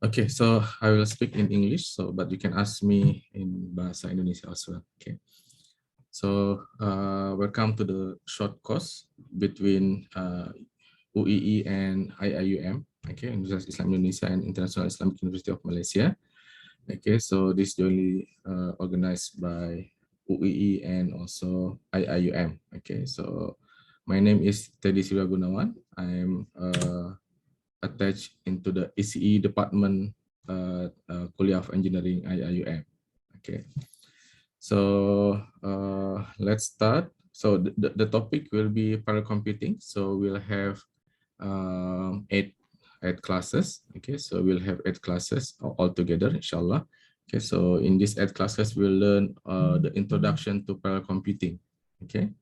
Okay, so I will speak in English, but you can ask me in Bahasa Indonesia as well. Okay. So welcome to the short course between UII and IIUM. Okay, Universitas Islam Indonesia and International Islamic University of Malaysia. Okay, so this is jointly organized by UII and also IIUM. Okay, so my name is Teddy Silva Gunawan. I'm attached into the ECE department, Kuliah of Engineering IIUM. Okay, so let's start. So the topic will be parallel computing. So we'll have eight classes. Okay, so we'll have 8 classes all together, inshallah. Okay, so in these 8 classes, we'll learn the introduction to parallel computing. Okay.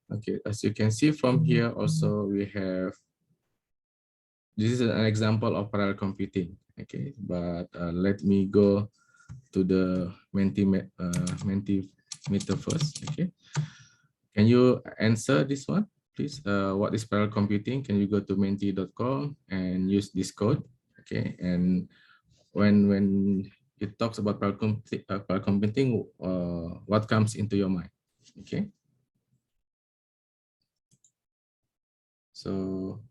Okay, as you can see from here, also we have, this is an example of parallel computing. Okay, but let me go to the Mentimeter first. Okay, can you answer this one, please? What is parallel computing? Can you go to menti.com and use this code? Okay, and when it talks about parallel computing, what comes into your mind? Okay, so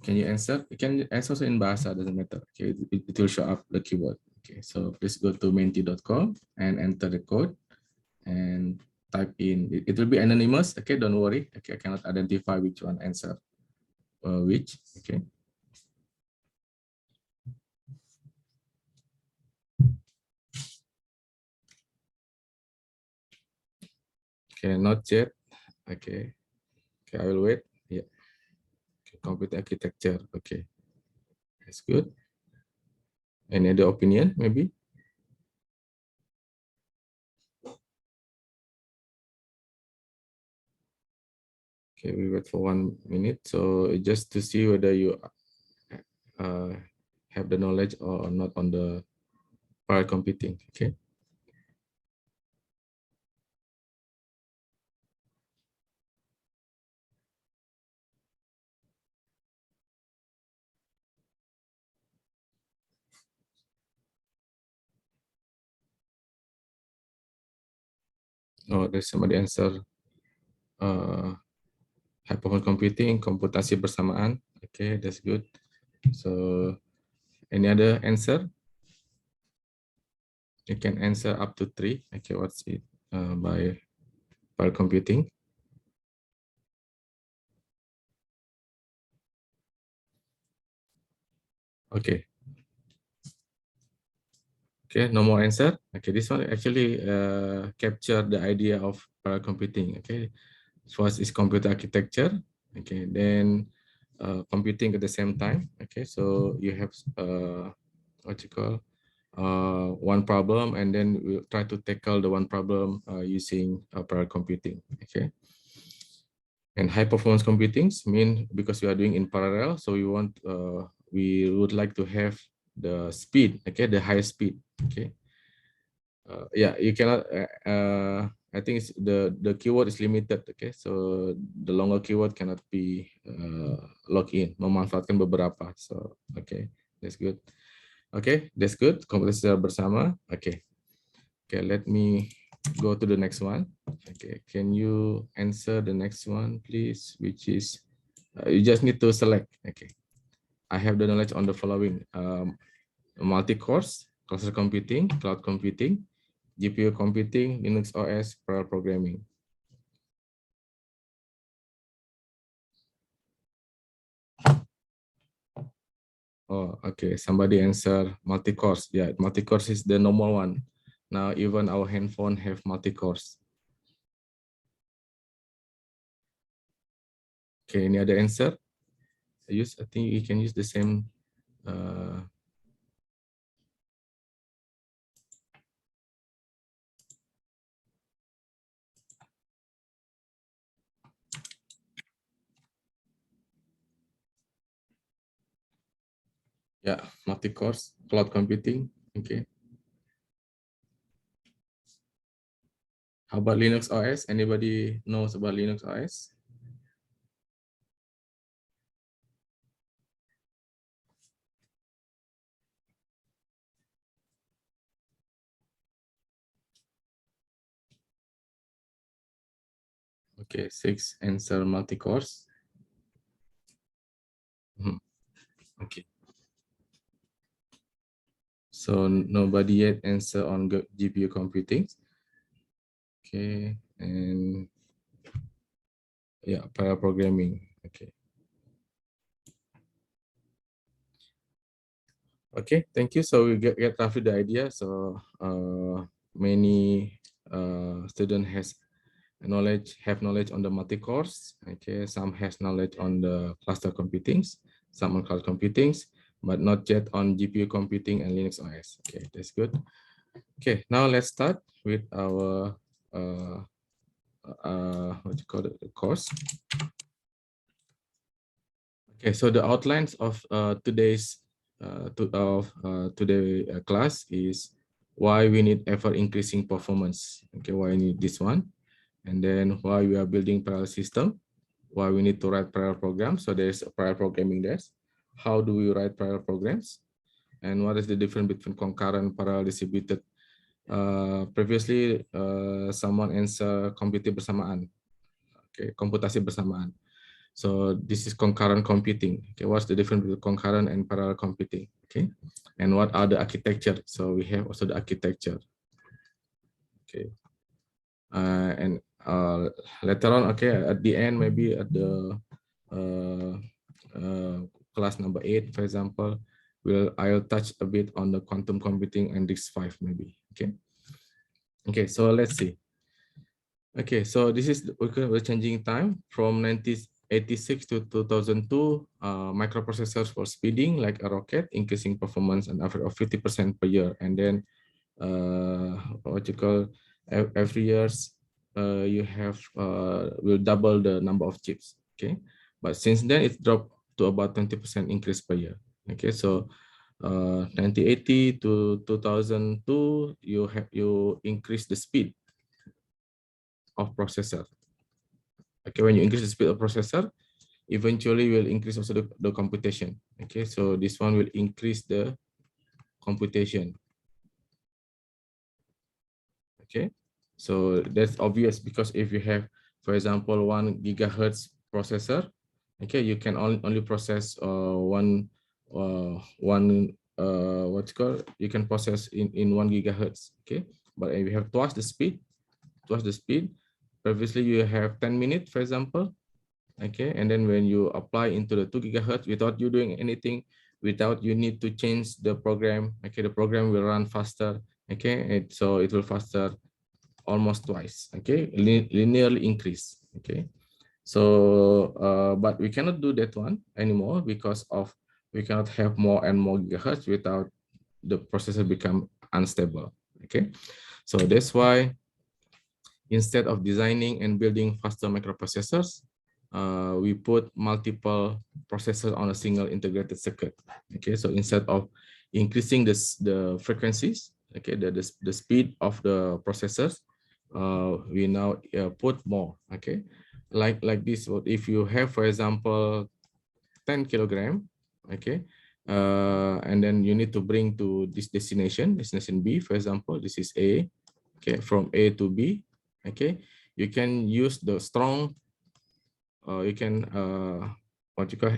can you answer? You can answer also in Bahasa, doesn't matter. Okay, it will show up the keyword. Okay, so please go to menti.com and enter the code and type in. It will be anonymous. Okay, don't worry. Okay, I cannot identify which one answer which. Okay. Okay, not yet. Okay. Okay, I will wait. Yeah. Okay, computer architecture. Okay, that's good. Any other opinion, maybe? Okay, we wait for 1 minute. So just to see whether you have the knowledge or not on the parallel computing. Okay. Oh, there's somebody answer. High performance computing, komputasi bersamaan. Okay, that's good. So, any other answer? You can answer up to 3. Okay, what's it by parallel computing? Okay. Okay, no more answer. Okay, this one actually capture the idea of parallel computing. Okay, first is computer architecture. Okay, then computing at the same time. Okay, so you have what you call one problem, and then we'll try to tackle the one problem using parallel computing. Okay, and high performance computing mean because we are doing in parallel, so we would like to have the speed. Okay, the high speed. Okay. Yeah, you cannot. I think it's the keyword is limited. Okay, so the longer keyword cannot be logged in. Memanfaatkan beberapa. So okay, that's good. Okay, that's good. Kompetensi secara bersama. Okay, okay. Let me go to the next one. Okay, can you answer the next one, please? Which is you just need to select. Okay, I have the knowledge on the following: multi-course, cluster computing, cloud computing, GPU computing, Linux OS, parallel programming. Oh, okay. Somebody answer multi-course. Yeah, multi-course is the normal one. Now even our handphone have multi-course. Okay, any other answer? I think you can use the same. Yeah, multi-course, cloud computing. Okay. How about Linux OS? Anybody knows about Linux OS? Okay, 6 answer multi-cores. Okay. So nobody yet answer on GPU computing. Okay, and yeah, parallel programming. Okay. Okay, thank you. So we get roughly the idea. So many student have knowledge on the multi-cores. Okay, some has knowledge on the cluster computings, some on cloud computings, but not yet on GPU computing and Linux OS. Okay, that's good. Okay, now let's start with our what you call it, the course. Okay, so the outlines of today's class is why we need ever increasing performance. Okay, why we need this one, and then why we are building parallel system, why we need to write parallel programs. So there's a parallel programming there. How do we write parallel programs, and what is the difference between concurrent, parallel, distributed? Previously, someone answer computing bersamaan. Okay, komputasi bersamaan. So this is concurrent computing. Okay, what's the difference between concurrent and parallel computing? Okay, and what are the architecture? So we have also the architecture. Okay, and later on, okay, at the end, maybe at the class number 8, for example, I'll touch a bit on the quantum computing and RISC-V maybe. Okay. Okay, so let's see. Okay, so this is we're changing time from 1986 to 2002. Microprocessors were speeding like a rocket, increasing performance an average of 50% per year. And then what you call every years you have will double the number of chips. Okay, but since then it dropped to about 20% increase per year. Okay, so 1980 to 2002 you increase the speed of processor. Okay, when you increase the speed of processor, eventually will increase also the computation. Okay, so this one will increase the computation. Okay, so that's obvious because if you have, for example, 1 gigahertz processor, okay, you can only process what's called, you can process in 1 gigahertz. Okay, but if you have twice the speed, previously you have 10 minutes, for example. Okay, and then when you apply into the 2 gigahertz without you doing anything, without you need to change the program, okay, the program will run faster. Okay, so it will faster almost twice. Okay, linearly increase. Okay, so but we cannot do that one anymore because of we cannot have more and more gigahertz without the processor become unstable. Okay, so that's why instead of designing and building faster microprocessors, we put multiple processors on a single integrated circuit. Okay, so instead of increasing the frequencies, okay, the speed of the processors, we now put more. Okay, like this. If you have, for example, 10 kilogram, okay, and then you need to bring to this destination B, for example, this is A. Okay, from A to B. Okay, you can use the strong. You can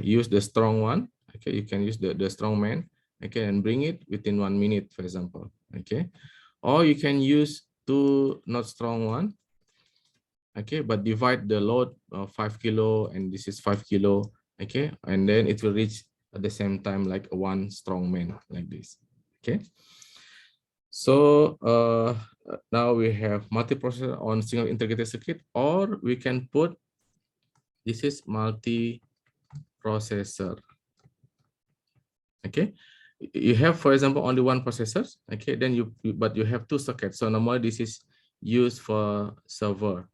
use the strong one. Okay, you can use the strong man. Okay, and bring it within 1 minute, for example. Okay, or you can use two not strong one. Okay, but divide the load 5 kilo and this is 5 kilo. Okay, and then it will reach at the same time like one strong man like this. Okay. So now we have multiprocessor on single integrated circuit, or we can put this is multi-processor. Okay, you have, for example, only one processor. Okay, then but you have two sockets. So normally this is used for server.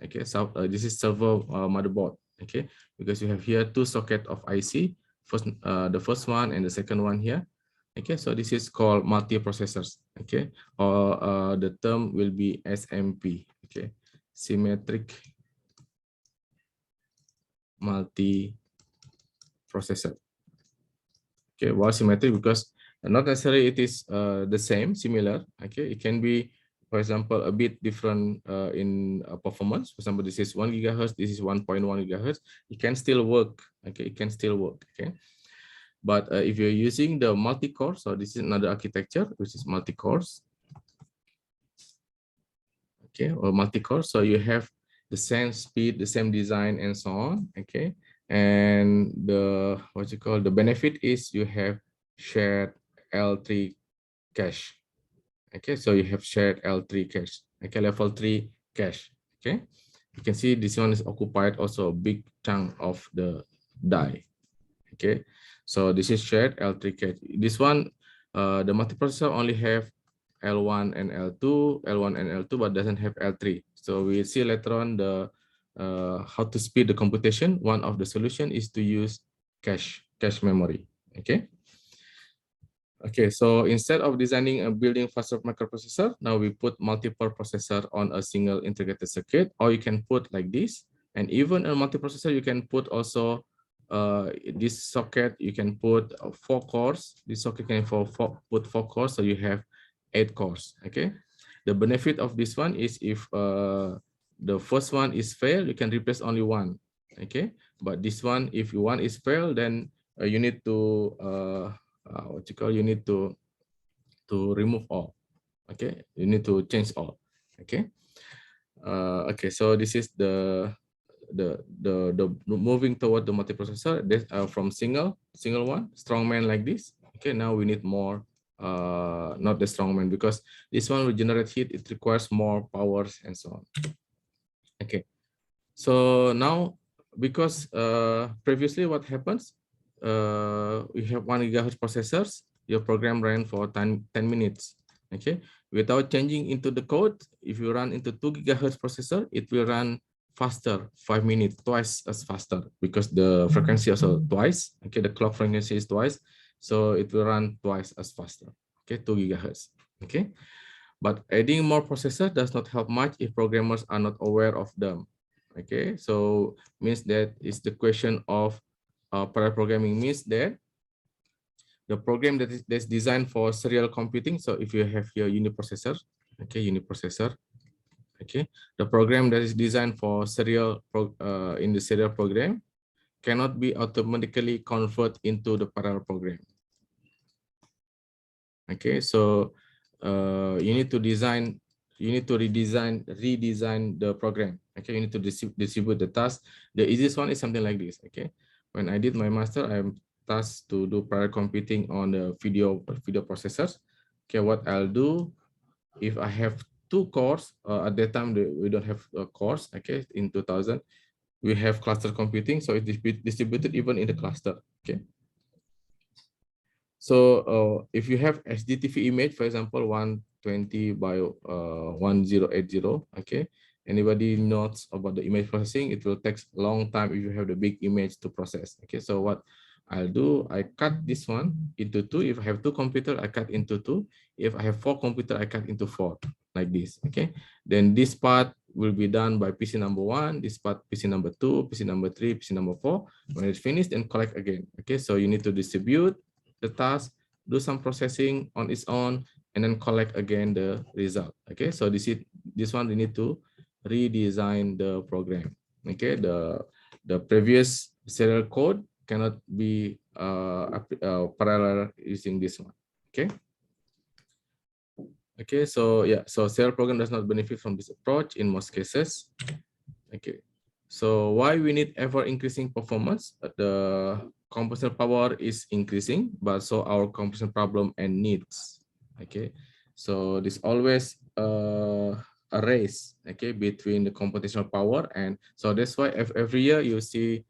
Okay, so this is server motherboard. Okay, because you have here two socket of IC. The first one and the second one here. Okay, so this is called multiprocessors. Okay, or the term will be SMP. Okay, symmetric multiprocessor. Okay, why symmetric? Because not necessarily it is the same, similar. Okay, it can be for example, a bit different in performance. For example, this is 1 gigahertz, this is 1.1 gigahertz. It can still work. Okay, it can still work. Okay, but if you're using the multi-core, so this is another architecture which is multi-cores. Okay, or multi-core. So you have the same speed, the same design, and so on. Okay, and the the benefit is you have shared L3 cache. Okay, so you have shared L3 cache. Okay, level 3 cache. Okay, you can see this one is occupied also a big chunk of the die. Okay, so this is shared L3 cache. This one, the multiprocessor only have L1 and L2, but doesn't have L3. So we see later on the how to speed the computation. One of the solution is to use cache memory. Okay. Okay, so instead of designing and building faster microprocessor, now we put multiple processor on a single integrated circuit, or you can put like this. And even a multiprocessor, you can put also this socket, you can put 4 cores. This socket can put 4 cores, so you have 8 cores. Okay, the benefit of this one is if the first one is failed, you can replace only one. Okay, but this one, if one is failed, then you need to you need to remove all. Okay, you need to change all. Okay, okay, so this is the moving toward the multiprocessor. This from single one strongman like this. Okay, now we need more, not the strongman, because this one will generate heat. It requires more powers and so on. Okay, so now, because previously what happens, we have 1 gigahertz processors, your program ran for 10 minutes. Okay, without changing into the code, if you run into 2 gigahertz processor, it will run faster, 5 minutes, twice as faster, because the frequency also twice. Okay, the clock frequency is twice, so it will run twice as faster. Okay, 2 gigahertz. Okay, but adding more processor does not help much if programmers are not aware of them. Okay, so means that is the question of parallel programming, means that the program that's designed for serial computing. So if you have your uniprocessor, okay, uniprocessor, okay, the program that is designed for serial in the serial program cannot be automatically converted into the parallel program. Okay, so you need to redesign the program. Okay, you need to distribute the task. The easiest one is something like this. Okay, when I did my master, I'm tasked to do parallel computing on the video processors. Okay, what I'll do, if I have 2 cores, at that time we don't have cores. Okay, in 2000 we have cluster computing, so it's distributed even in the cluster. Okay, so if you have HDTV image, for example, 120 by 1080, okay, anybody knows about the image processing, it will take a long time if you have the big image to process. Okay, so what I'll do, I cut this one into 2. If I have 2 computers, I cut into 2. If I have 4 computers, I cut into 4, like this. Okay, then this part will be done by PC number 1, this part PC number 2, PC number 3, PC number 4. When it's finished, then collect again. Okay, so you need to distribute the task, do some processing on its own, and then collect again the result. Okay, so this one we need to redesign the program. Okay, the previous serial code cannot be parallel using this one. Okay. Okay, so yeah, so serial program does not benefit from this approach in most cases. Okay, so why we need ever increasing performance? The computational power is increasing, but so our computational problem and needs. Okay, so this always a race, okay, between the computational power, and so that's why every year you see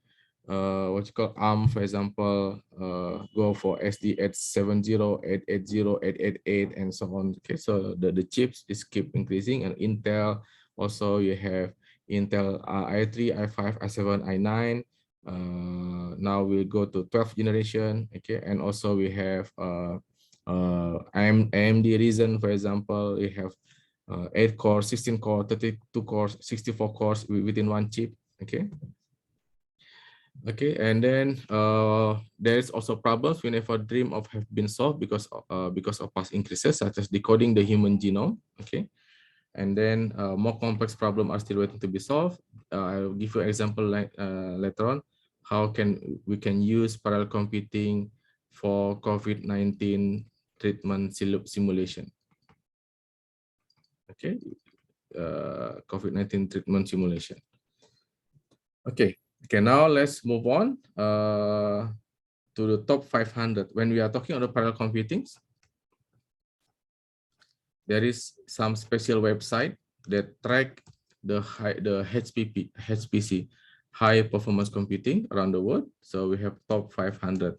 what you call ARM, for example, go for SD 870, 880, 888, and so on. Okay, so the chips is keep increasing, and Intel also, you have Intel i3, i5, i7, i9. Now we'll go to 12th generation. Okay, and also we have AMD Ryzen, for example. We have 8 cores, 16 cores, 32 cores, 64 cores within one chip. Okay. Okay, and then there's also problems we never dream of have been solved because of past increases, such as decoding the human genome. Okay, And then more complex problems are still waiting to be solved. I'll give you an example later on. How we can use parallel computing for COVID-19 treatment simulation? Okay, COVID-19 treatment simulation. Okay, now let's move on to the top 500. When we are talking about parallel computing, there is some special website that track the HPC, high performance computing around the world. So we have top 500.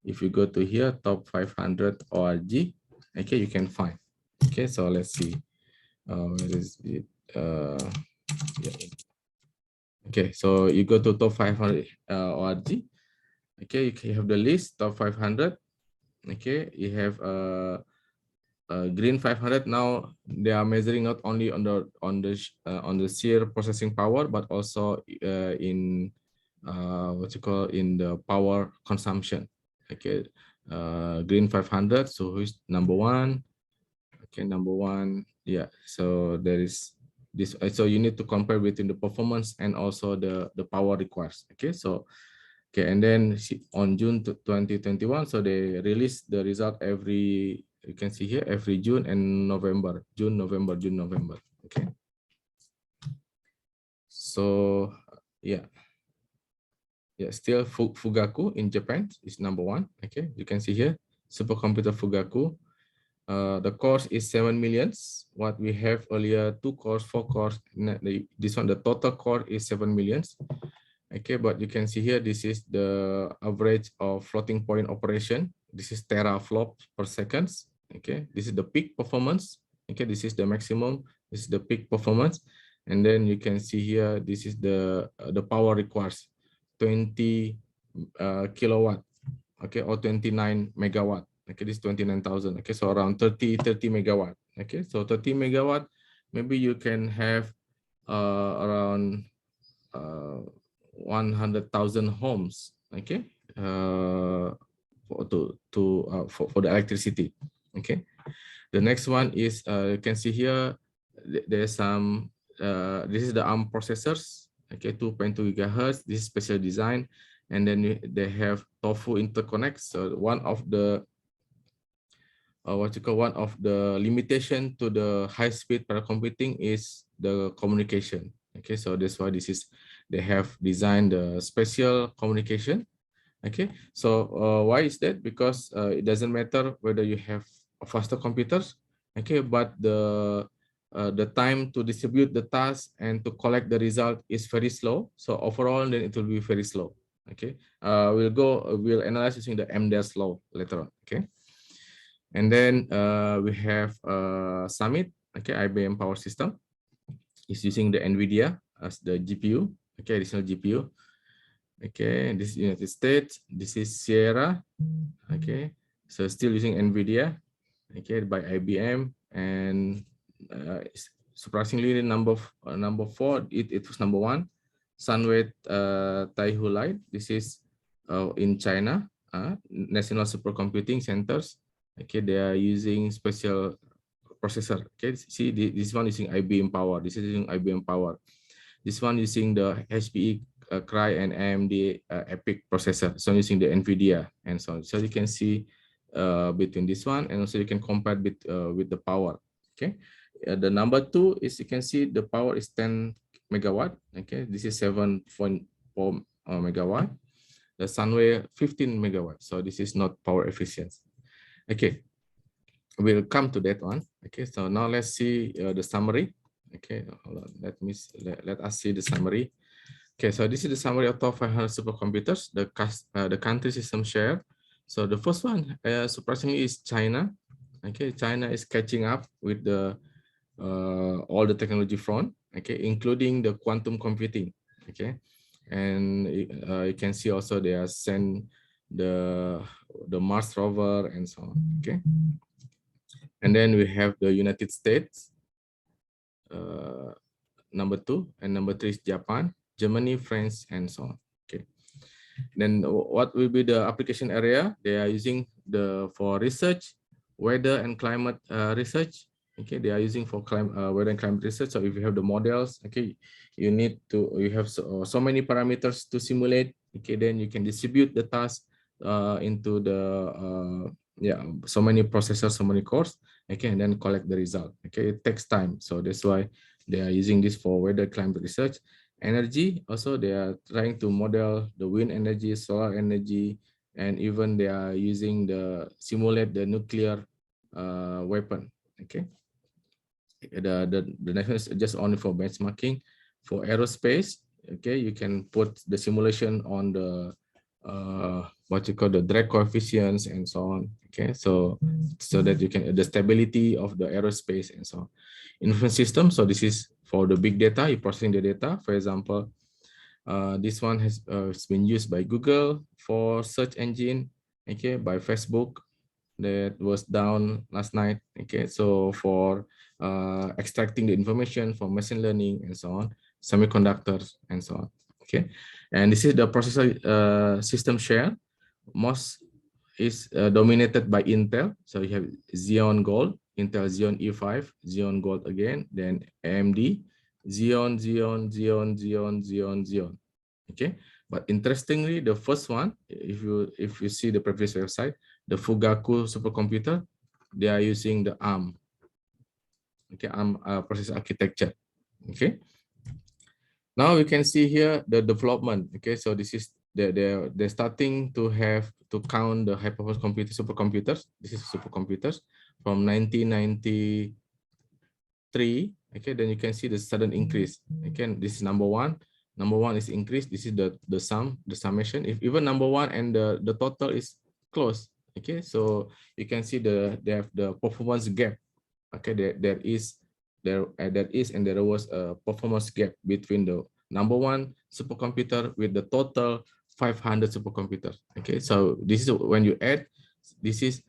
If you go to here, top 500 org, okay, you can find. Okay, so let's see. Where is it? Yeah. Okay, so you go to top 500 org. Okay, you have the list top 500. Okay, you have Green 500. Now they are measuring not only on the sheer processing power, but also in in the power consumption. Okay, Green 500. So who's number one? Okay, number one. Yeah. So there is this. So you need to compare between the performance and also the power requires. Okay. So okay, and then on June 2021, so they release the result every. You can see here every June and November. June, November, June, November. Okay. So yeah. Yeah, still Fugaku in Japan is number one. Okay, you can see here supercomputer Fugaku. The course is 7 millions. What we have earlier, 2 cores, 4 cores. This one, the total core is 7 millions. Okay, but you can see here, this is the average of floating point operation. This is teraflops per second. Okay, this is the peak performance. Okay, this is the maximum. This is the peak performance. And then you can see here, this is the power requires 20 kilowatt. Okay, or 29 megawatt. Okay, this is 29,000. Okay, so around 30 megawatt. Okay, so 30 megawatt, maybe you can have around 100,000 homes. Okay, for the electricity. Okay, the next one is you can see here there's some this is the ARM processors. Okay, 2.2 gigahertz. This is special design, and then they have TOFU interconnects. So one of the one of the limitation to the high-speed parallel computing is the communication. Okay, so that's why they have designed the special communication. Okay, so why is that? Because it doesn't matter whether you have faster computers, okay, but the time to distribute the task and to collect the result is very slow. So overall, then it will be very slow. Okay, we'll analyze using the MDAS law later on. Okay. And then we have Summit, okay, IBM Power System is using the NVIDIA as the GPU, okay, additional GPU. Okay, this is United States, this is Sierra, okay, so still using NVIDIA, okay, by IBM, and surprisingly number 4, it was number 1, Sunway Taihu Light. This is in China, National Supercomputing Centers. Okay, they are using special processor. Okay, see this one using IBM Power. This is using IBM Power. This one using the HPE Cry and AMD EPYC processor. So using the NVIDIA and so on. So you can see between this one, and also you can compare with the power. Okay, the number 2 is, you can see the power is 10 megawatt. Okay, this is 7.4 megawatt. The Sunway 15 megawatt. So this is not power efficient. Okay, we'll come to that one. Okay, so now let's see the summary. Okay, hold on. Let us see the summary. Okay, so this is the summary of top 500 supercomputers, the country system share. So the first one, surprisingly, is China. Okay, China is catching up with the all the technology front. Okay, including the quantum computing. Okay, and you can see also they are send the Mars rover and so on. Okay, and then we have the United States, number 2, and number 3 is Japan, Germany, France, and so on. Okay, then what will be the application area? They are using for research, weather and climate research, Okay, they are using for weather and climate research. So if you have the models, okay, you have so many parameters to simulate. Okay, then you can distribute the task into the so many processors, so many cores. Okay, and then collect the result. Okay, it takes time, so that's why they are using this for weather climate research. Energy also, they are trying to model the wind energy, solar energy, and even they are using the simulate the nuclear weapon. Okay, the next one is just only for benchmarking. For aerospace, okay, you can put the simulation on the what you call the drag coefficients and so on. Okay, so that you can the stability of the aerospace and so on. Information system, so this is for the big data, you processing the data. For example, this one has been used by Google for search engine, okay, by Facebook that was down last night. Okay, so for extracting the information from machine learning and so on, semiconductors and so on. Okay, and this is the processor system share. Most is dominated by Intel. So you have Xeon Gold, Intel Xeon E5, Xeon Gold again, then AMD, Xeon, Xeon, Xeon, Xeon, Xeon, Xeon. Okay, but interestingly, the first one, if you see the previous website, the Fugaku supercomputer, they are using the ARM. Okay, ARM process architecture. Okay. Now we can see here the development. Okay, so this is they're starting to have to count the high performance supercomputers. This is supercomputers from 1993. Okay, then you can see the sudden increase. Again, this is number one. Number one is increased. This is the summation. If even number one and the total is close. Okay, so you can see they have the performance gap. Okay, there is and there was a performance gap between the number one supercomputer with the total 500 supercomputers. Okay, so this is when you add, this is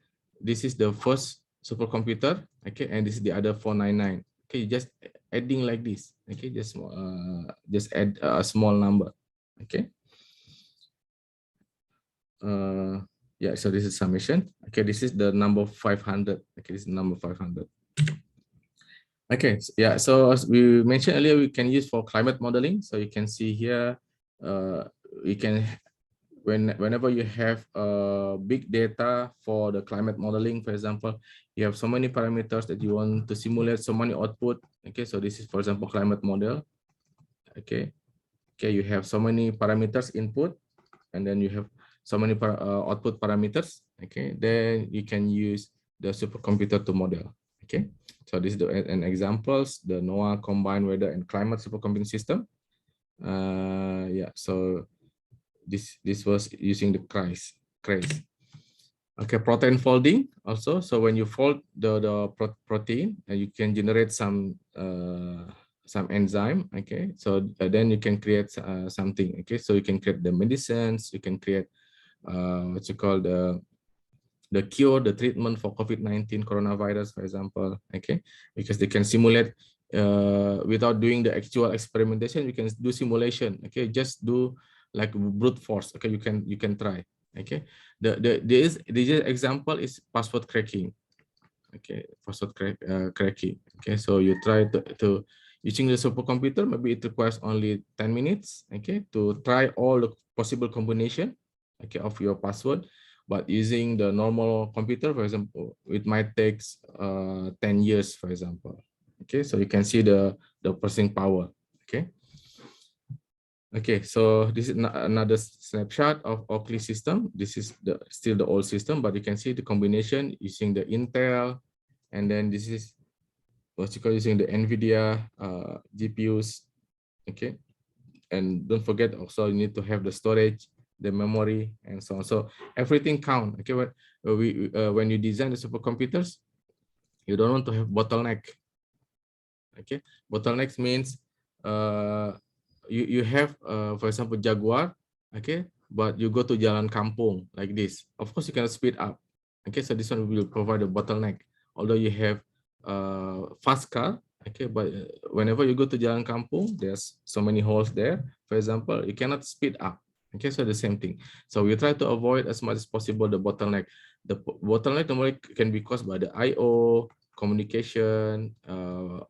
the first supercomputer. Okay, and this is the other 499. Okay, just adding like this. Okay, just add a small number. Okay. Yeah, so this is summation. Okay, this is the number 500. Okay, this is number 500. Okay, yeah, so as we mentioned earlier, we can use for climate modeling. So you can see here, we can, whenever you have big data for the climate modeling, for example, you have so many parameters that you want to simulate, so many output. Okay, so this is, for example, climate model. Okay, you have so many parameters input, and then you have so many output parameters. Okay, then you can use the supercomputer to model. Okay, so this is an examples, the NOAA Combined Weather and Climate Supercomputing System. Yeah, so this was using the CRISE. Okay, protein folding also. So when you fold the protein, you can generate some enzyme. Okay, so then you can create something. Okay, so you can create the medicines. You can create what you call the cure, the treatment for COVID-19 coronavirus, for example. Okay, because they can simulate without doing the actual experimentation. You can do simulation. Okay, just do like brute force. Okay, you can try. Okay, this example is password cracking. Okay, password cracking. Okay, so you try to using the supercomputer. Maybe it requires only 10 minutes. Okay, to try all the possible combination. Okay, of your password. But using the normal computer, for example, it might take 10 years, for example. Okay, so you can see the processing power. Okay. Okay, so this is another snapshot of Oakley system. This is still the old system, but you can see the combination using the Intel, and then this is what you call using the NVIDIA GPUs. Okay, and don't forget also you need to have the storage, the memory, and so on. So everything count. Okay, when you design the supercomputers, you don't want to have bottleneck. Okay, bottlenecks means you have for example Jaguar, okay, but you go to Jalan Kampung like this. Of course you cannot speed up. Okay, so this one will provide a bottleneck. Although you have fast car, okay, but whenever you go to Jalan Kampung, there's so many holes there. For example, you cannot speed up. Okay, so the same thing. So we try to avoid as much as possible the bottleneck. The bottleneck normally can be caused by the I/O, communication,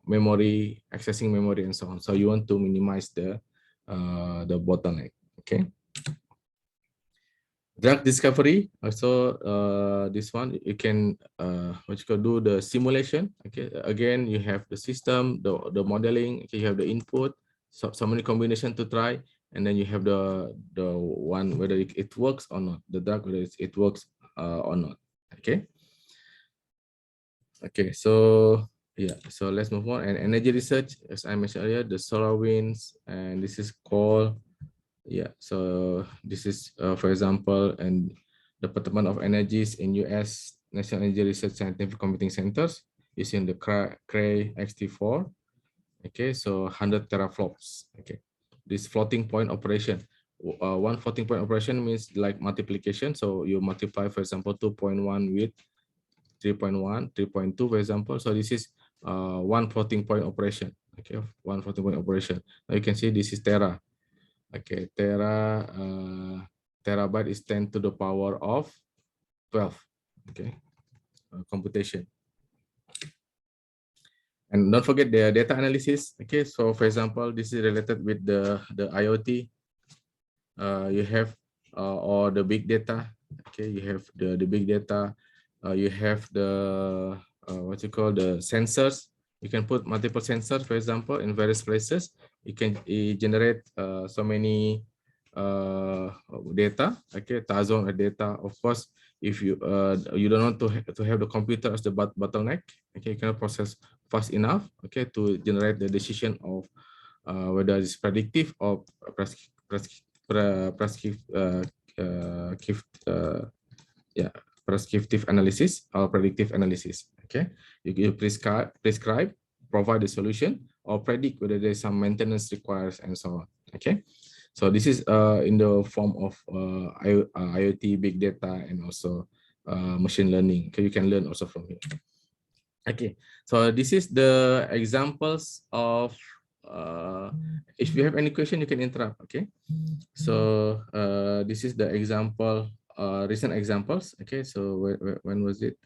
memory, accessing memory, and so on. So you want to minimize the bottleneck. Okay. Drug discovery. Also, this one you can do the simulation. Okay. Again, you have the system, the modeling. Okay, you have the input. So many combination to try, and then you have the one whether it works or not. The drug whether it works or not. Okay. Okay. So yeah. So let's move on. And energy research, as I mentioned earlier, the SolarWinds, and this is called. Yeah, so this is, for example, and Department of Energies in US National Energy Research Scientific Computing Centers using the Cray XT4. Okay, so 100 teraflops. Okay, this floating point operation. One floating point operation means like multiplication. So you multiply, for example, 2.1 with 3.1, 3.2, for example. So this is one floating point operation. Okay, one floating point operation. Now you can see this is tera. Okay, terabyte is 10 to the power of 12. Okay, computation. And don't forget the data analysis. Okay, so for example, this is related with the IoT. You have or the big data. Okay, you have the big data. You have the what you call the sensors. You can put multiple sensors, for example, in various places. You can generate so many data. Okay, thousands of data. Of course, if you don't want to have the computer as the bottleneck, okay, you cannot process fast enough. Okay, to generate the decision of whether it's predictive or prescriptive analysis or predictive analysis. Okay, you prescribe, provide the solution, or predict whether there's some maintenance requires, and so on. Okay, so this is in the form of IoT, big data, and also machine learning. Okay, you can learn also from here. Okay, so this is the examples of. If you have any question, you can interrupt. Okay, so this is the example, recent examples. Okay, so when was it?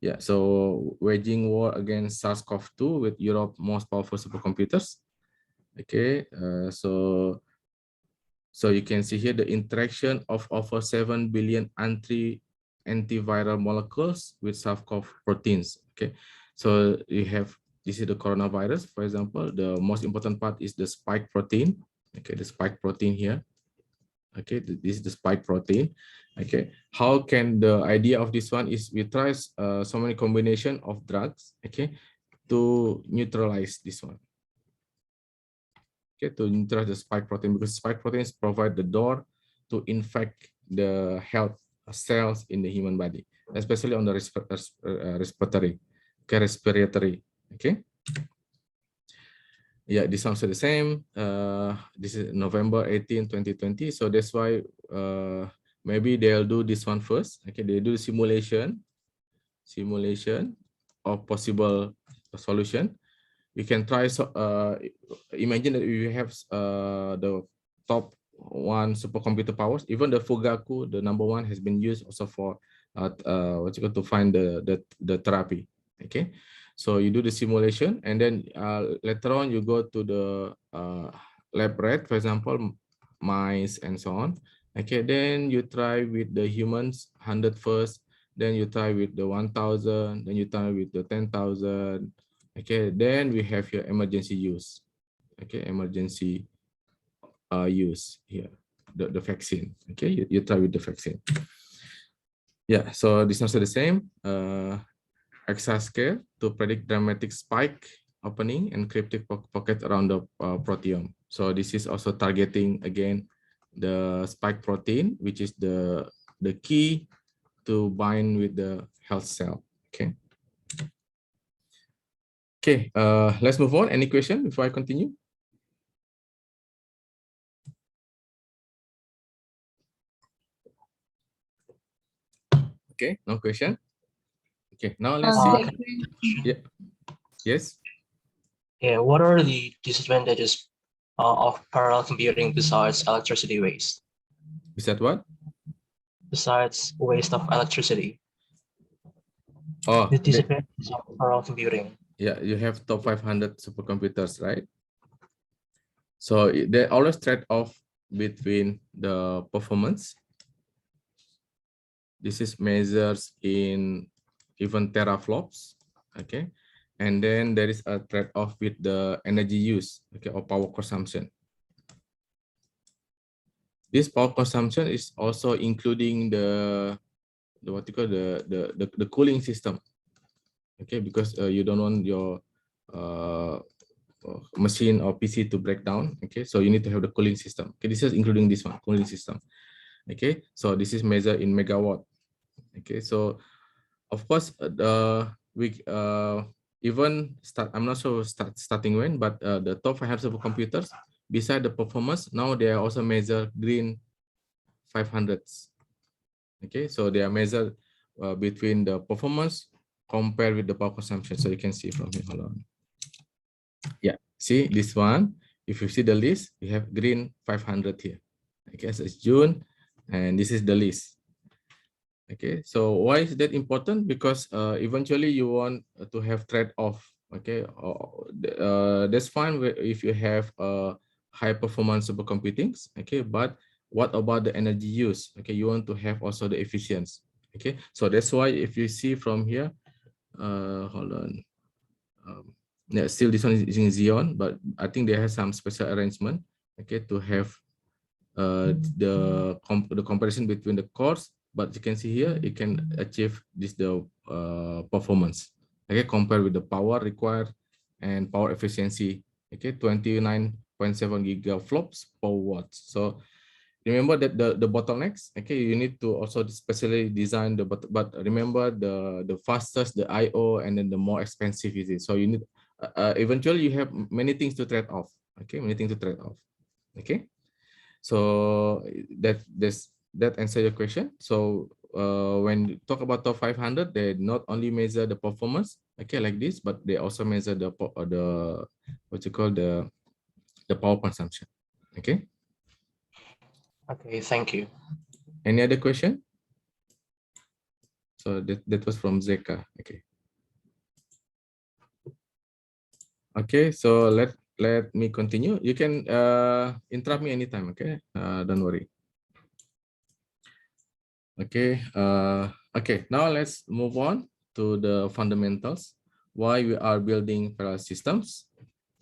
Yeah, so waging war against SARS-CoV-2 with Europe's most powerful supercomputers. Okay, so you can see here the interaction of over 7 billion antiviral molecules with SARS-CoV proteins. Okay, so you have, this is the coronavirus, for example. The most important part is the spike protein. Okay, the spike protein here. Okay, this is the spike protein. Okay, how can the idea of this one is we try so many combination of drugs, okay, to neutralize this one. Okay, to neutralize the spike protein, because spike proteins provide the door to infect the health cells in the human body, especially on the respiratory. Okay, respiratory. Okay. Yeah, this one's the same. This is November 18, 2020. So that's why maybe they'll do this one first. Okay, they do simulation of possible solution. We can try. So imagine that we have the top one supercomputer powers. Even the Fugaku, the #1, has been used also for to find the therapy. Okay. So you do the simulation, and then later on you go to the lab rat, for example, mice and so on. Okay, then you try with the humans 100 first, then you try with the 1,000, then you try with the 10,000. Okay, then we have your emergency use. Okay, emergency use here, the vaccine. Okay, you try with the vaccine. Yeah, so this is also the same. Exascale to predict dramatic spike opening and cryptic pocket around the proteome. So this is also targeting again the spike protein, which is the key to bind with the health cell. Okay. Okay, let's move on. Any question before I continue? Okay, no question. Okay, now let's see. Yeah. Yes. Yeah. What are the disadvantages of parallel computing besides electricity waste? Besides what? Besides waste of electricity. Oh, The disadvantages of parallel computing. yeah, you have top 500 supercomputers, right? So they always trade off between the performance. This is measures in even teraflops, okay? And then there is a trade-off with the energy use, okay, or power consumption. This power consumption is also including the what you call the cooling system, okay? Because you don't want your machine or PC to break down, okay? So you need to have the cooling system. Okay, this is including this one, cooling system. Okay, so this is measured in megawatt. Okay, so of course we even start. I'm not sure starting when, but the top 500 supercomputers, beside the performance, now they are also measure green 500s. Okay, so they are measured between the performance compared with the power consumption. So you can see from here. Hold on. Yeah, see this one. If you see the list, we have green 500 here. Okay, so it's June, and this is the list. Okay, so why is that important? Because eventually you want to have trade-off. Okay, that's fine if you have high performance supercomputing. Okay, but what about the energy use? Okay, you want to have also the efficiency. Okay, so that's why if you see from here, hold on. Yeah, still this one is using Xeon, but I think they have some special arrangement. Okay, to have the comparison between the cores, but you can see here you can achieve this performance, okay, compared with the power required and power efficiency. Okay, 29.7 gigaflops per watt. So remember that the bottlenecks, okay, you need to also specially design but remember the fastest the IO and then the more expensive is it. So you need eventually you have many things to trade off. Okay, many things to trade off. Okay. So that answer your question. So when you talk about top 500, they not only measure the performance, okay, like this, but they also measure the what you call the power consumption. Okay. Okay, thank you. Any other question? So that was from Zeka. Okay. Okay. So let me continue. You can interrupt me anytime. Okay. Don't worry. Okay. Okay. Now let's move on to the fundamentals. Why we are building parallel systems.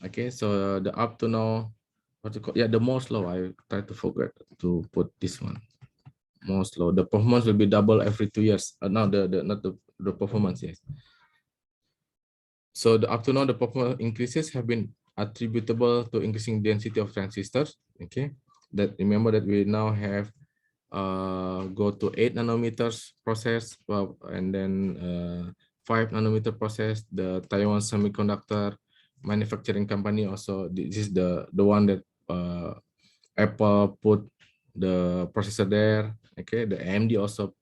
Okay. So the up to now, what you call, yeah, the Moore's law. I try to forget to put this one. Moore's law. The performance will be double every 2 years. Now the not the performance. Yes. So up to now, the performance increases have been attributable to increasing density of transistors. Okay. That remember that we now have go to 8 nanometers process, and then 5 nanometer process. The Taiwan Semiconductor Manufacturing Company also, this is the one that Apple put the processor there. Okay, the AMD also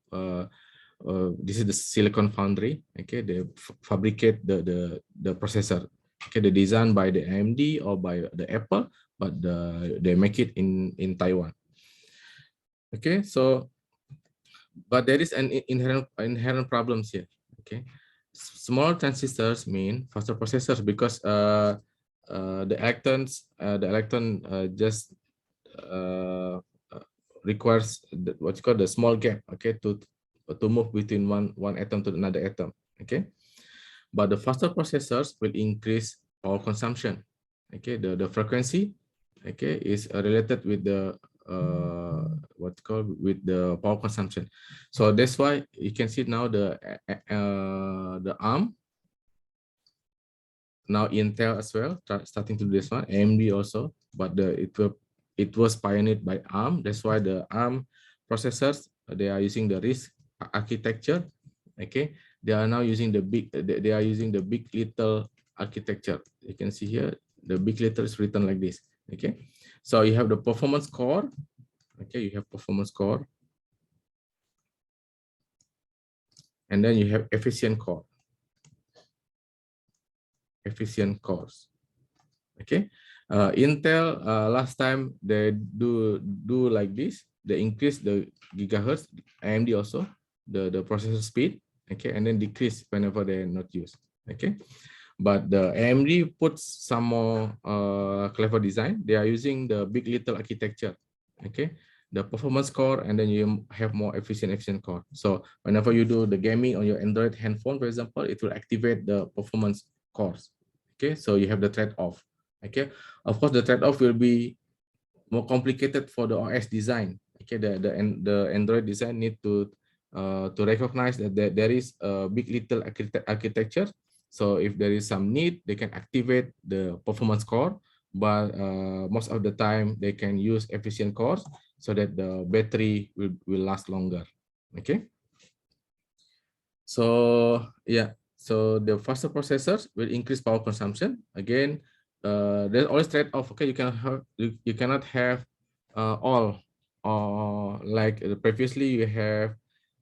this is the Silicon Foundry. Okay, they fabricate the processor. Okay, the design by the AMD or by the Apple, but they make it in Taiwan. Okay, so but there is an inherent problems here. Okay, small transistors mean faster processors because the electron just requires what you call the small gap. Okay, to move between one atom to another atom. Okay, but the faster processors will increase power consumption. Okay, the frequency, okay, is related with the what's called with the power consumption. So that's why you can see now the ARM, now Intel as well starting to do this one, AMD also, but it was pioneered by ARM. That's why the ARM processors, they are using the RISC architecture. Okay, they are now using the big little architecture. You can see here the big little is written like this. Okay, so you have the performance core. Okay, you have performance core, and then you have efficient core. Efficient cores. Okay, Intel last time they do like this. They increase the gigahertz. AMD also the processor speed. okay, and then decrease whenever they're not used, okay. But the AMD puts some more clever design. They are using the big little architecture, okay, the performance core, and then you have more efficient core. So whenever you do the gaming on your Android handphone, for example, it will activate the performance cores, okay. So you have the trade-off, okay. Of course, the trade-off will be more complicated for the OS design, okay. The Android design need to recognize that there is a big little architecture. So if there is some need, they can activate the performance core, but most of the time they can use efficient cores so that the battery will last longer, okay. So yeah, so the faster processors will increase power consumption. Again, there's always trade-off, okay. You cannot have all, or like previously you have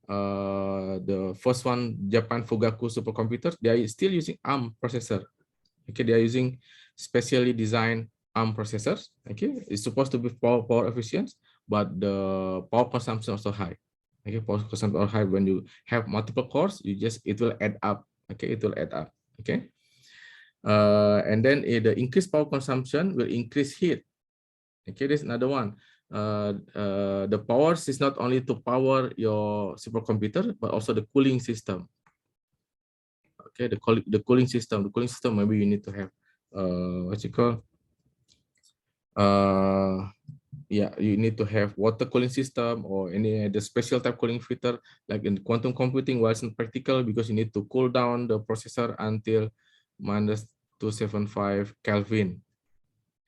the first one, Japan Fugaku supercomputers. They are still using ARM processor, okay. They are using specially designed ARM processors, okay. It's supposed to be power efficient, but the power consumption also high, okay. Power consumption are high. When you have multiple cores, it will add up, okay. It will add up, okay. And then the increased power consumption will increase heat, okay. There's another one. The power is not only to power your supercomputer, but also the cooling system, okay. The cooling system, maybe you need to have what you call yeah, you need to have water cooling system or any other special type cooling filter. Like in quantum computing, well, it's not practical because you need to cool down the processor until minus 275 Kelvin.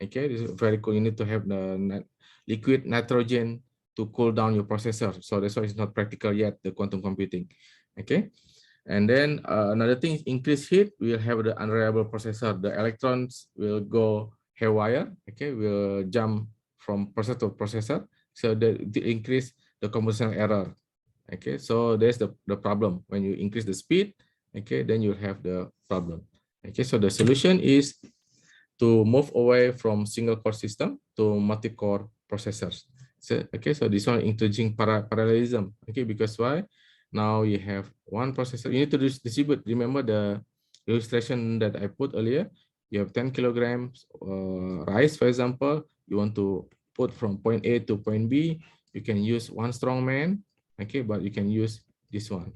Okay, this is very cool. You need to have the liquid nitrogen to cool down your processor. So that's why it's not practical yet, the quantum computing. Okay. And then another thing is increased heat. We'll have the unreliable processor. The electrons will go haywire. Okay, will jump from processor to processor. So that increase the composition error. Okay, so there's the problem. When you increase the speed, okay, then you have the problem. Okay, so the solution is to move away from single core system to multi-core processors. So, okay, so this one introducing parallelism. Okay, because why? Now you have one processor. You need to distribute. Remember the illustration that I put earlier. You have 10 kilograms rice, for example. You want to put from point A to point B. You can use one strong man. Okay, but you can use this one.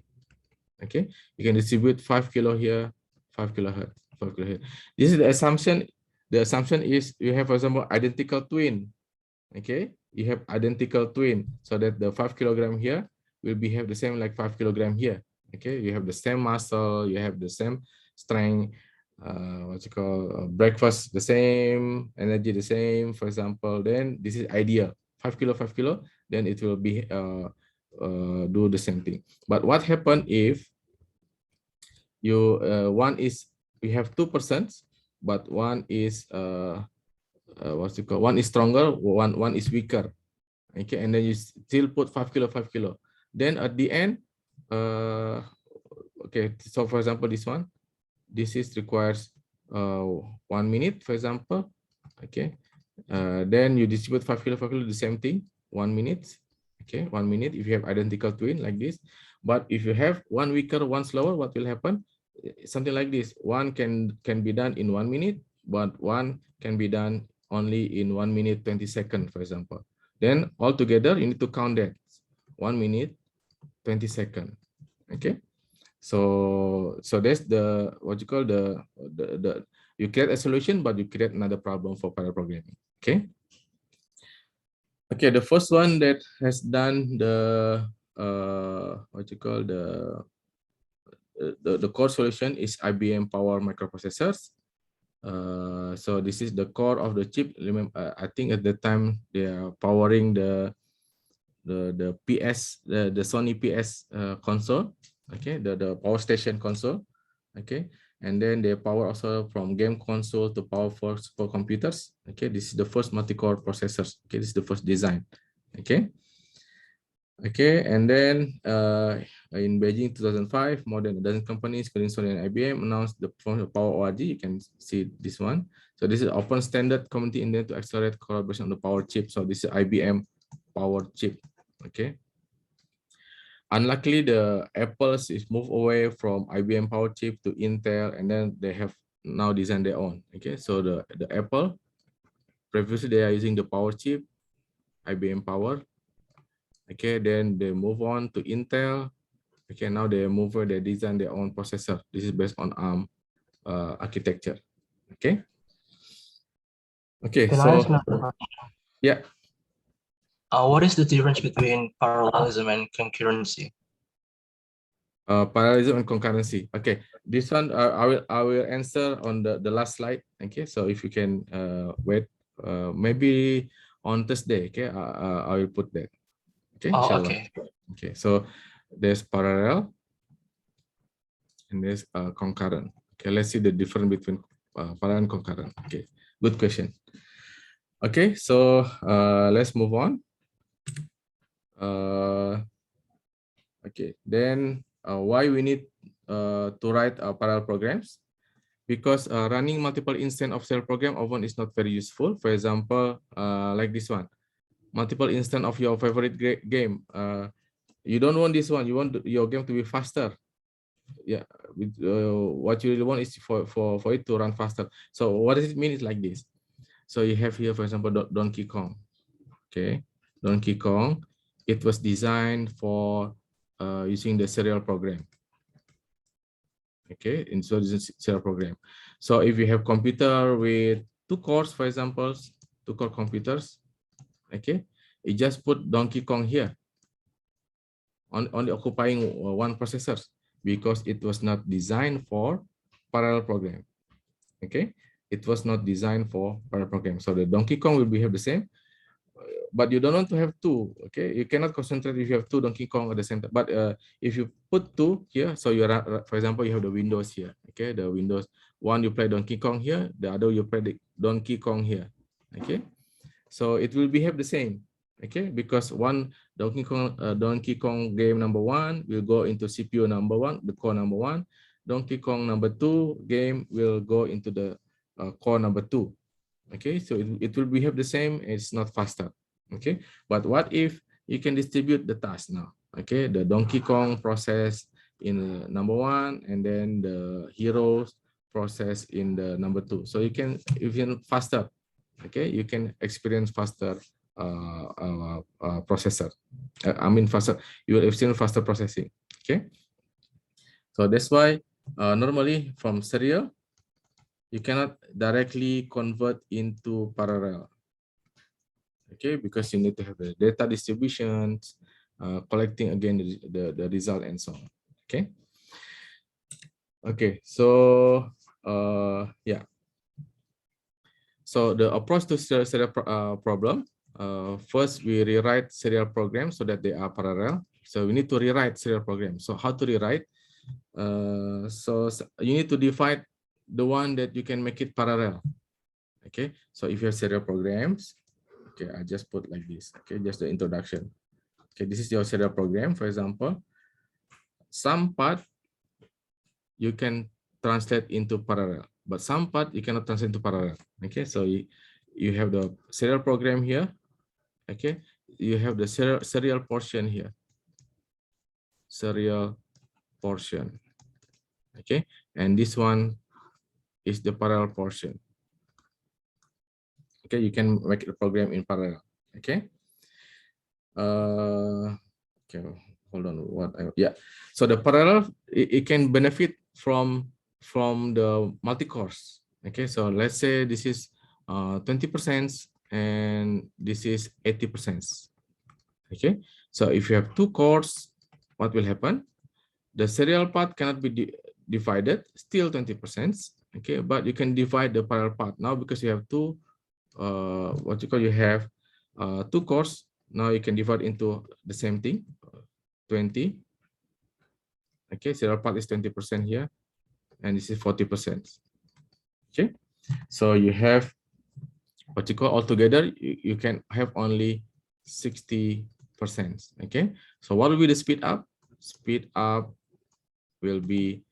Okay, you can distribute 5 kilo here, 5 kilo here, 5 kilo here. This is the assumption. The assumption is you have, for example, identical twin. Okay, you have identical twin, so that the 5 kilogram here will behave the same like 5 kilogram here. Okay, you have the same muscle, you have the same strength, what you call breakfast the same, energy the same, for example. Then this is ideal. 5 kilo, 5 kilo, then it will be do the same thing. But what happen if you one is we have 2%, but one is what's it called? One is stronger, one is weaker. Okay, and then you still put 5 kilo, 5 kilo. Then at the end, okay. So for example, this one, this is requires 1 minute, for example. Okay, then you distribute 5 kilo, 5 kilo, the same thing, 1 minute. Okay, 1 minute if you have identical twin like this. But if you have one weaker, one slower, what will happen? Something like this. One can be done in 1 minute, but one can be done only in 1 minute 20 seconds, for example. Then altogether you need to count that 1 minute 20 seconds. Okay, so that's the what you call the you create a solution, but you create another problem for parallel programming. Okay. Okay, the first one that has done the what you call the core solution is IBM Power microprocessors. So this is the core of the chip. Remember, I think at the time they are powering the PS, the Sony PS console. Okay, the power station console. Okay, and then they power also from game console to power for supercomputers. Okay, this is the first multi-core processors. Okay, this is the first design. Okay. Okay, and then in Beijing 2005, more than a dozen companies, including Sony and IBM, announced the Power ORG. You can see this one. So this is open standard community intended to accelerate collaboration on the power chip. So this is IBM Power chip. Okay. unluckily, the Apple's is moved away from IBM Power Chip to Intel, and then they have now designed their own. Okay, so the Apple, previously they are using the Power Chip, IBM Power. Okay, then they move on to Intel. Okay, now they design their own processor. This is based on ARM architecture. Okay. Okay, Can I ask so another question? yeah. What is the difference between parallelism and concurrency? Parallelism and concurrency. Okay, this one I will answer on the last slide. Okay, so if you can wait, maybe on Thursday. Okay, I will put that. Okay, Oh, inshallah. okay. Okay, so there's parallel and there's concurrent. Okay, let's see the difference between parallel and concurrent. Okay, good question. Okay, so let's move on. Okay, then why we need to write parallel programs? Because running multiple instance of serial program often is not very useful. For example, like this one, multiple instance of your favorite game. You don't want this one. You want your game to be faster. Yeah, what you really want is for it to run faster. So what does it mean? It's like this. So you have here, for example, Donkey Kong. Okay, Donkey Kong. It was designed for using the serial program. Okay, in so this is serial program. So if you have computer with 2 cores, for example, 2-core computers, okay, you just put Donkey Kong here only occupying one processor because it was not designed for parallel program. Okay, it was not designed for parallel program. So the Donkey Kong will behave the same, but you don't want to have 2. Okay, you cannot concentrate if you have 2 Donkey Kong at the center. But if you put 2 here, so you are, for example, you have the Windows here. Okay, the Windows one, you play Donkey Kong here, the other you play the Donkey Kong here. Okay, so it will behave the same. Okay, because one Donkey Kong game number 1 will go into CPU number 1, the core number 1. Donkey Kong number 2 game will go into the core number 2. Okay, so it will behave the same. It's not faster. Okay, but what if you can distribute the task now? Okay, the Donkey Kong process in number 1, and then the heroes process in the number 2. So you can faster. Okay, you can experience faster processor. I mean faster. You will experience faster processing. Okay, so that's why normally from serial you cannot directly convert into parallel. Okay, because you need to have the data distributions, collecting again the result and so on. Okay. Okay, so yeah. So the approach to serial problem, first we rewrite serial programs so that they are parallel. So we need to rewrite serial programs. So how to rewrite? So you need to divide the one that you can make it parallel. Okay, so if you have serial programs, okay, I just put like this. Okay, just the introduction. Okay, this is your serial program. For example, some part you can translate into parallel, but some part you cannot translate into parallel. Okay, so you have the serial program here. Okay, you have the serial portion here. Serial portion. Okay, and this one is the parallel portion. Okay, you can make the program in parallel. Okay. Okay, hold on. Yeah. So the parallel it can benefit from the multi-cores. Okay, so let's say this is 20% and this is 80%. Okay, so if you have 2 cores, what will happen? The serial part cannot be divided, still 20%. Okay, but you can divide the parallel part now because you have 2. You have 2 cores. Now you can divide into the same thing, 20. Okay, serial part is 20% here, and this is 40%. Okay, so you have altogether you can have only 60%. Okay, so what will be the speed up? Speed up will be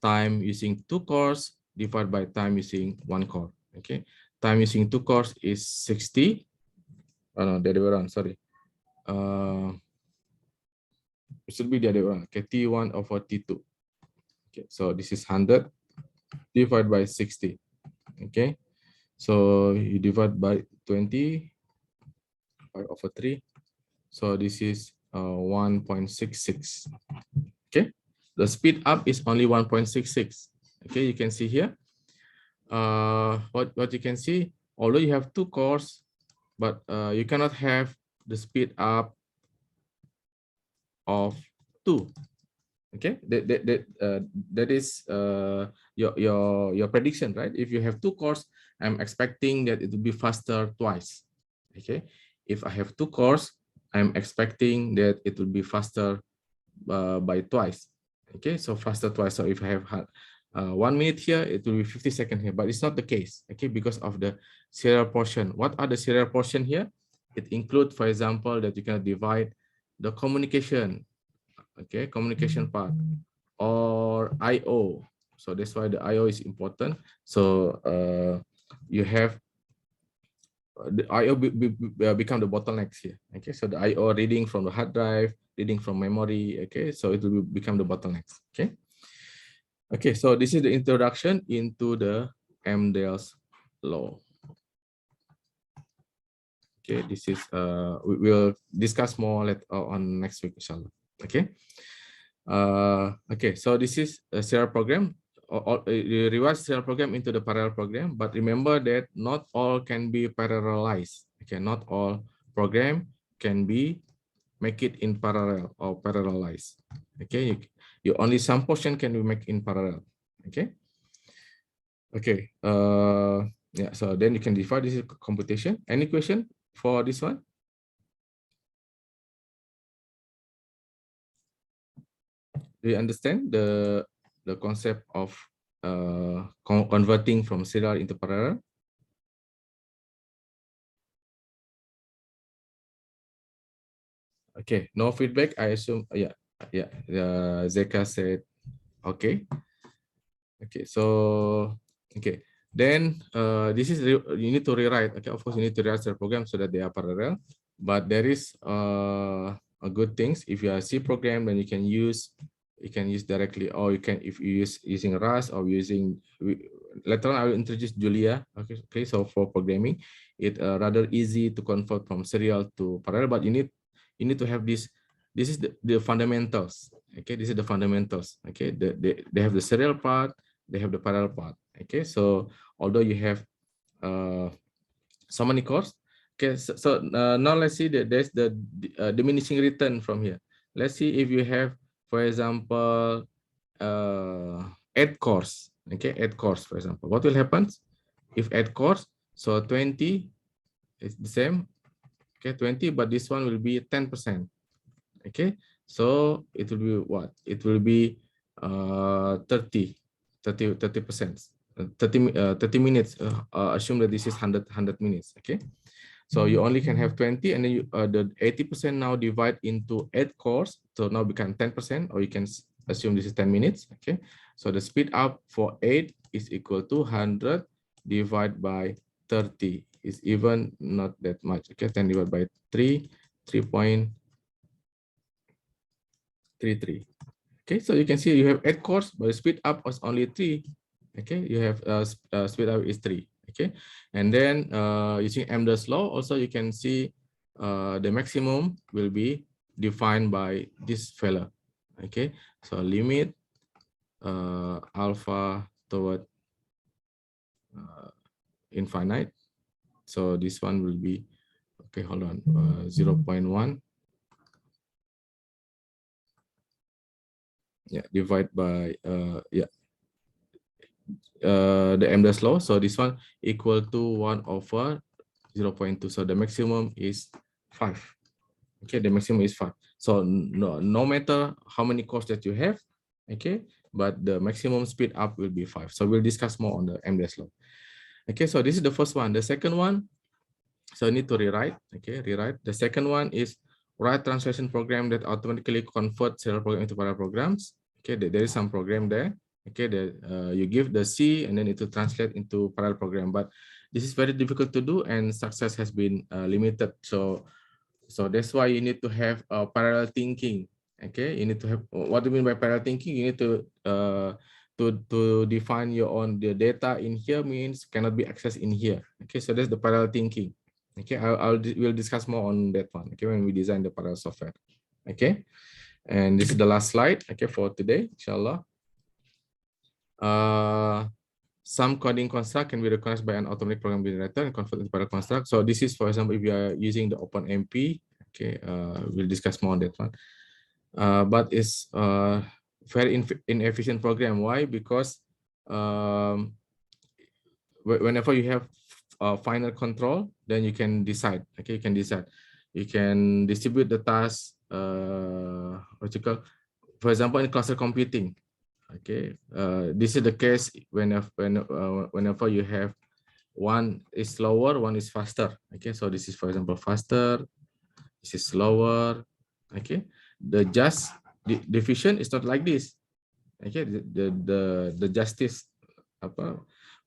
time using 2 cores divided by time using 1 core. Okay, time using 2 cores is 60. Oh no, the other way around, sorry. it should be the other one. Okay, T1 over T2. Okay, so this is 100 divided by 60. Okay, so you divide by 20, 5 over 3. So this is 1.66. Okay, the speed up is only 1.66. Okay, you can see here. What you can see, although you have 2 cores, but you cannot have the speed up of 2. Okay, that is your prediction, right? If you have 2 cores, I'm expecting that it will be faster twice. Okay, if I have 2 cores, I'm expecting that it will be faster by twice. Okay, so faster twice. So if I have 1 minute here, it will be 50 seconds here, but it's not the case. Okay, because of the serial portion. What are the serial portion here? It includes, for example, that you can divide the communication. Okay, communication part or IO. So that's why the IO is important. So you have the IO become the bottlenecks here. Okay, so the IO reading from the hard drive, reading from memory. Okay, so it will become the bottlenecks. Okay. Okay, so this is the introduction into the Amdahl's law. Okay, this is we will discuss more on next week, inshallah. Okay. Okay, so this is a serial program. You revise serial program into the parallel program, but remember that not all can be parallelized. Okay, not all program can be make it in parallel or parallelized. Okay, you only some portion can be make in parallel. Okay. Okay. Yeah. So then you can define this is computation. Any question for this one? Do you understand the concept of converting from serial into parallel? Okay, no feedback. I assume. Yeah, yeah. Zeka said, okay. Okay, so okay. Then this is you need to rewrite. Okay, of course you need to rewrite the program so that they are parallel. But there is a good things. If you are C program, then you can use directly, or you can if you use using Rust or using later on I will introduce Julia. Okay, okay. So for programming, it rather easy to convert from serial to parallel, but you need to have this. This is the fundamentals. Okay, this is the fundamentals. Okay, they have the serial part, they have the parallel part. Okay, so although you have so many cores, okay, so now let's see that there's the diminishing return from here. Let's see if you have, for example, 8 cores. Okay, 8 cores, for example. What will happen if 8 cores? So 20 is the same. Okay, 20, but this one will be 10%. Okay, so it will be what? It will be 30%. 30 minutes. Assume that this is 100 minutes. Okay, so you only can have 20, and then you, the 80% now divide into 8 cores, so now become 10%, or you can assume this is 10 minutes. Okay, so the speed up for 8 is equal to 100 divided by 30 is even not that much. Okay, 10 divided by 3, 3.33. Okay, so you can see you have 8 cores, but the speed up was only 3. Okay, you have speed up is 3. Okay, and then using Amdahl's law, also you can see the maximum will be defined by this fella. Okay, so limit alpha toward infinite. So this one will be, okay, hold on, 0.1. Yeah, divide by the Amdahl's law. So this one equal to 1 over 0.2. So the maximum is 5. Okay, the maximum is 5. So no matter how many cores that you have, okay, but the maximum speed up will be 5. So we'll discuss more on the Amdahl's law. Okay, so this is the first one. The second one, so I need to rewrite. Okay, rewrite. The second one is write translation program that automatically convert serial program into parallel programs. Okay, there is some program there. Okay, you give the C and then it will translate into parallel program. But this is very difficult to do, and success has been limited. So that's why you need to have parallel thinking. Okay, you need to have, what do you mean by parallel thinking? You need to define your own, the data in here means cannot be accessed in here. Okay, so that's the parallel thinking. Okay, we'll discuss more on that one. Okay, when we design the parallel software. Okay, and this is the last slide. Okay, for today, inshallah. Some coding construct can be recognized by an automatic program generator and converted into parallel construct. So this is, for example, if you are using the OpenMP. Okay, we'll discuss more on that one. But it's very inefficient program. Why? Because whenever you have final control, then you can decide. Okay, you can decide. You can distribute the task. What you call, for example, in cluster computing. Okay, this is the case whenever you have one is slower, one is faster. Okay, so this is, for example, faster. This is slower. Okay, the division is not like this. Okay, the justice, apa,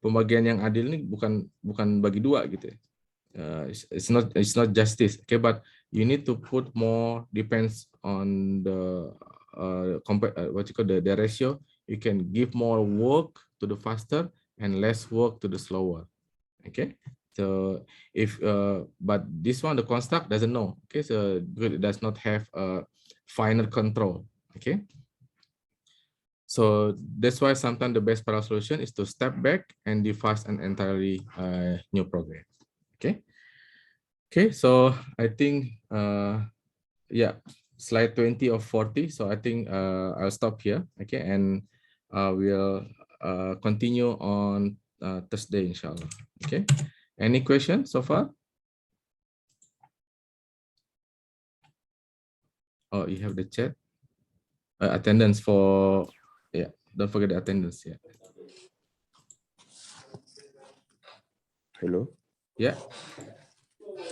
pembagian yang adil ini bukan bagi dua gitu. It's not justice. Okay, but you need to put more, depends on the what you call the ratio. You can give more work to the faster and less work to the slower. Okay, so if but this one, the construct doesn't know. Okay, so it does not have a final control. Okay, so that's why sometimes the best parallel solution is to step back and devise an entirely new program. Okay. Okay, so I think yeah, slide 20 of 40. So I think I'll stop here. Okay, and we'll continue on Thursday, inshallah. Okay, any questions so far? Oh, you have the chat. Attendance for, yeah, don't forget the attendance. Yeah. Hello. Yeah.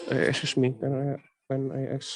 Excuse me, can I ask